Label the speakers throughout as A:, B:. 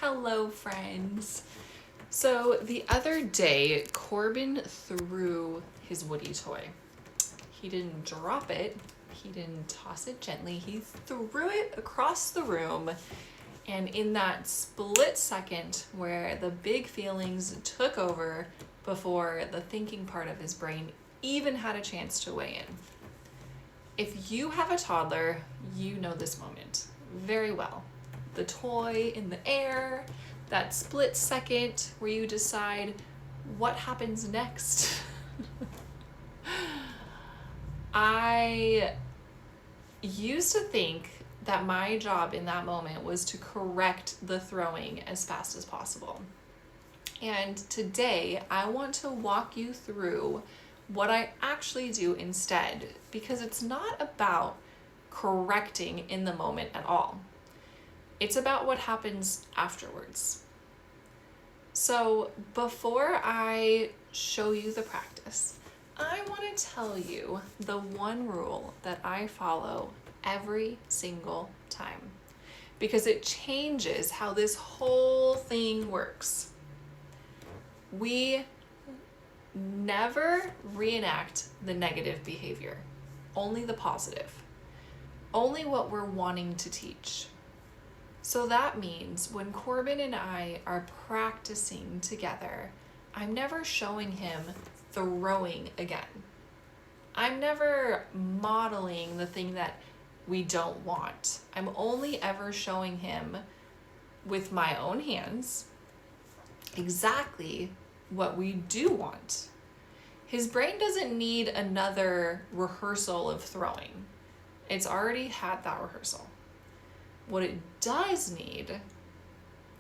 A: Hello, friends. So the other day, Corbin threw his Woody toy. He didn't drop it. He didn't toss it gently. He threw it across the room. And in that split second where the big feelings took over before the thinking part of his brain even had a chance to weigh in. If you have a toddler, you know this moment very well. The toy in the air, that split second where you decide what happens next. I used to think that my job in that moment was to correct the throwing as fast as possible. And today I want to walk you through what I actually do instead, because it's not about correcting in the moment at all. It's about what happens afterwards. So before I show you the practice, I want to tell you the one rule that I follow every single time, because it changes how this whole thing works. We never reenact the negative behavior, only the positive, only what we're wanting to teach. So that means when Corbin and I are practicing together, I'm never showing him throwing again. I'm never modeling the thing that we don't want. I'm only ever showing him with my own hands exactly what we do want. His brain doesn't need another rehearsal of throwing. It's already had that rehearsal. What it does need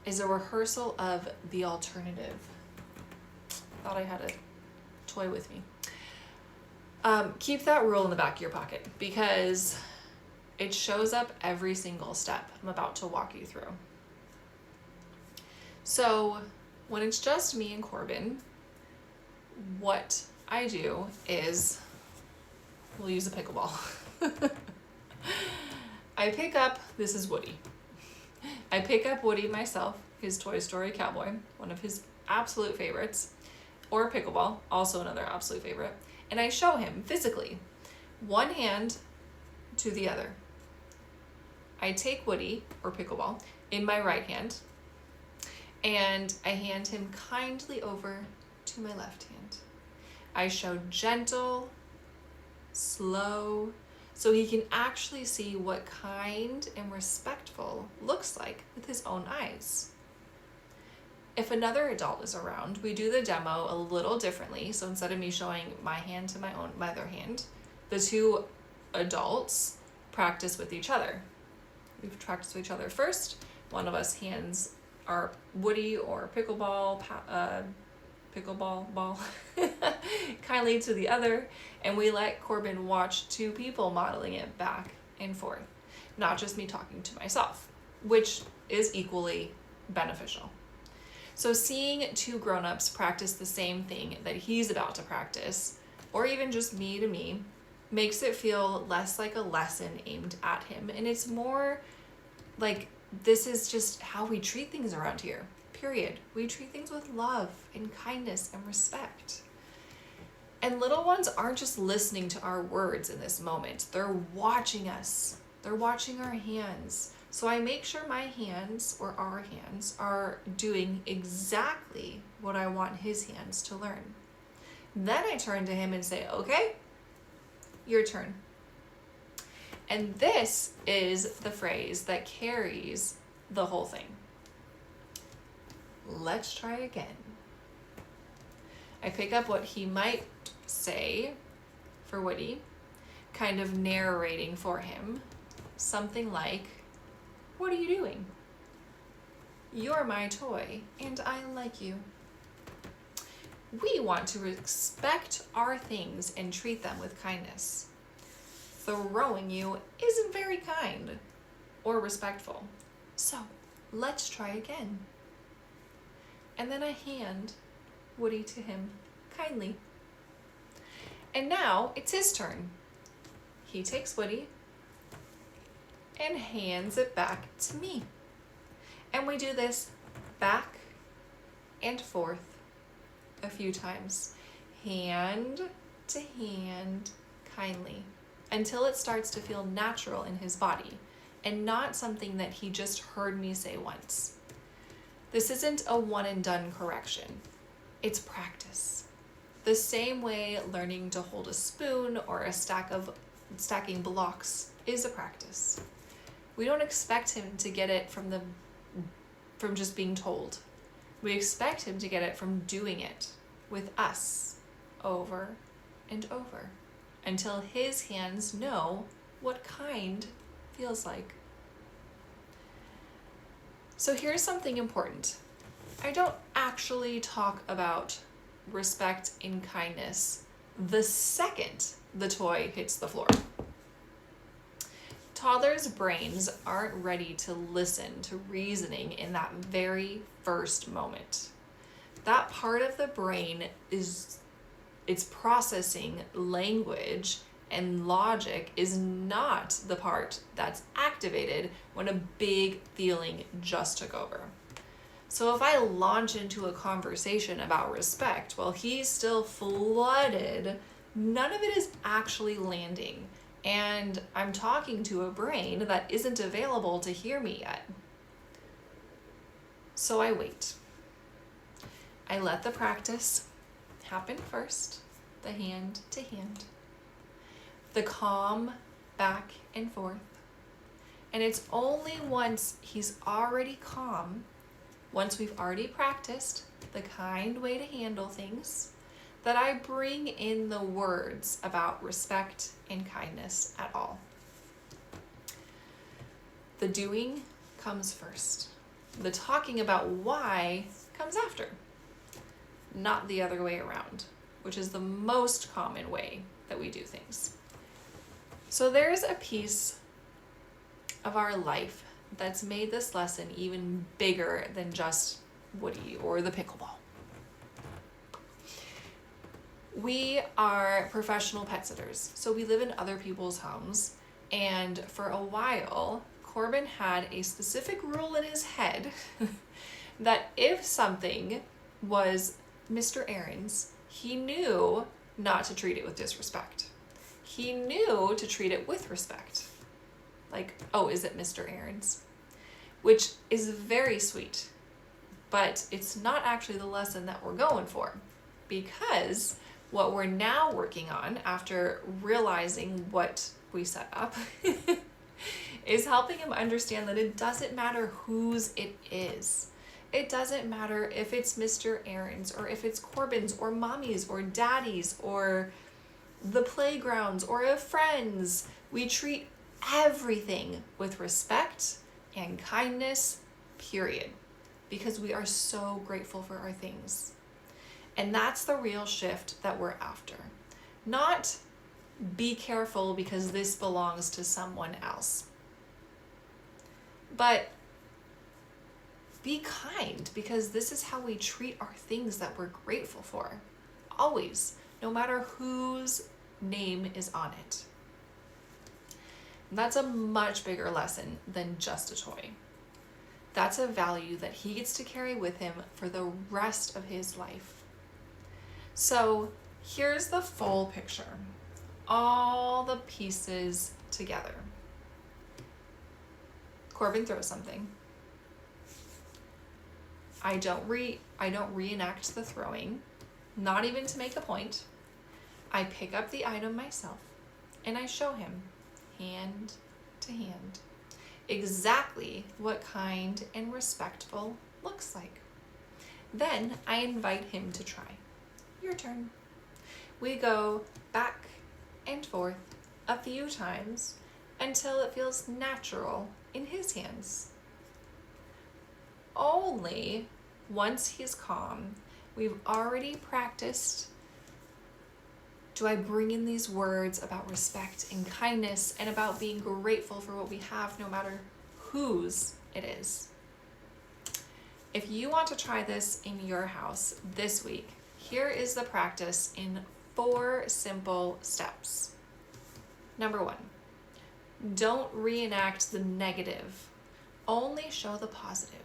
A: is a rehearsal of the alternative. Thought I had a toy with me. Keep that rule in the back of your pocket because it shows up every single step I'm about to walk you through. So when it's just me and Corbin, what I do is we'll use a pickleball. I pick up, this is Woody. I pick up Woody myself, his Toy Story cowboy, one of his absolute favorites, or pickleball, also another absolute favorite, and I show him physically, one hand to the other. I take Woody, or pickleball, in my right hand, and I hand him kindly over to my left hand. I show gentle, slow, so he can actually see what kind and respectful looks like with his own eyes. If another adult is around, we do the demo a little differently. So instead of me showing my hand to my other hand, the two adults practice with each other. We practice with each other first. One of us hands our Woody or pickleball ball kindly to the other, and we let Corbin watch two people modeling it back and forth, not just me talking to myself, which is equally beneficial. So seeing two grown-ups practice the same thing that he's about to practice, or even just me to me, makes it feel less like a lesson aimed at him, and it's more like this is just how we treat things around here. Period. We treat things with love and kindness and respect. And little ones aren't just listening to our words in this moment. They're watching us. They're watching our hands. So I make sure my hands, or our hands, are doing exactly what I want his hands to learn. Then I turn to him and say, okay, your turn. And this is the phrase that carries the whole thing. Let's try again. I pick up what he might say for Woody, kind of narrating for him, something like, what are you doing? You're my toy, and I like you. We want to respect our things and treat them with kindness. Throwing you isn't very kind or respectful. So let's try again. And then I hand Woody to him kindly. And now it's his turn. He takes Woody and hands it back to me. And we do this back and forth a few times, hand to hand, kindly, until it starts to feel natural in his body and not something that he just heard me say once. This isn't a one and done correction. It's practice. The same way learning to hold a spoon or a stacking blocks is a practice. We don't expect him to get it from just being told. We expect him to get it from doing it with us over and over until his hands know what kind feels like. So here's something important. I don't actually talk about respect and kindness the second the toy hits the floor. Toddlers' brains aren't ready to listen to reasoning in that very first moment. That part of the brain it's processing language and logic is not the part that's activated when a big feeling just took over. So if I launch into a conversation about respect while he's still flooded, none of it is actually landing. And I'm talking to a brain that isn't available to hear me yet. So I wait. I let the practice happen first, the hand to hand, the calm back and forth. And it's only once he's already calm, once we've already practiced the kind way to handle things, that I bring in the words about respect and kindness at all. The doing comes first. The talking about why comes after, not the other way around, which is the most common way that we do things. So there's a piece of our life that's made this lesson even bigger than just Woody or the pickleball. We are professional pet sitters, so we live in other people's homes, and for a while, Corbin had a specific rule in his head that if something was Mr. Aaron's, he knew not to treat it with disrespect. He knew to treat it with respect. Like, oh, is it Mr. Aaron's? Which is very sweet, but it's not actually the lesson that we're going for, because what we're now working on after realizing what we set up is helping him understand that it doesn't matter whose it is. It doesn't matter if it's Mr. Aaron's or if it's Corbin's or Mommy's or Daddy's or the playgrounds or a friend's. We treat everything with respect and kindness, period, because we are so grateful for our things. And that's the real shift that we're after. Not be careful because this belongs to someone else, but be kind because this is how we treat our things that we're grateful for. Always, no matter whose name is on it. That's a much bigger lesson than just a toy. That's a value that he gets to carry with him for the rest of his life. So here's the full picture. All the pieces together. Corbin throws something. I don't reenact the throwing, not even to make a point. I pick up the item myself and I show him, hand to hand, exactly what kind and respectful looks like. Then I invite him to try. Your turn. We go back and forth a few times until it feels natural in his hands. Only once he's calm, we've already practiced, do I bring in these words about respect and kindness and about being grateful for what we have no matter whose it is. If you want to try this in your house this week, here is the practice in 4 simple steps. Number 1, don't reenact the negative, only show the positive.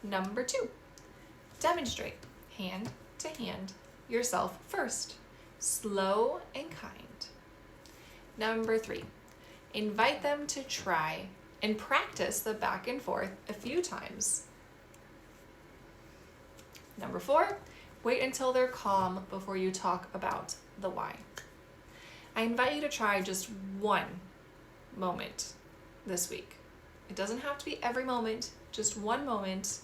A: Number 2, demonstrate hand to hand yourself first, slow and kind. Number 3, invite them to try and practice the back and forth a few times. Number 4, wait until they're calm before you talk about the why. I invite you to try just one moment this week. It doesn't have to be every moment, just one moment.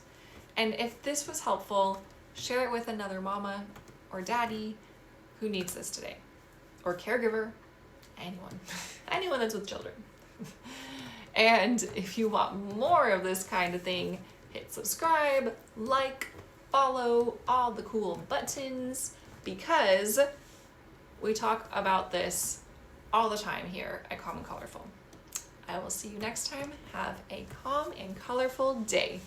A: And if this was helpful, share it with another mama or daddy who needs this today, or caregiver, anyone that's with children. And if you want more of this kind of thing, hit subscribe, like, follow, all the cool buttons, because we talk about this all the time here at Calm and Colorful. I will see you next time. Have a calm and colorful day.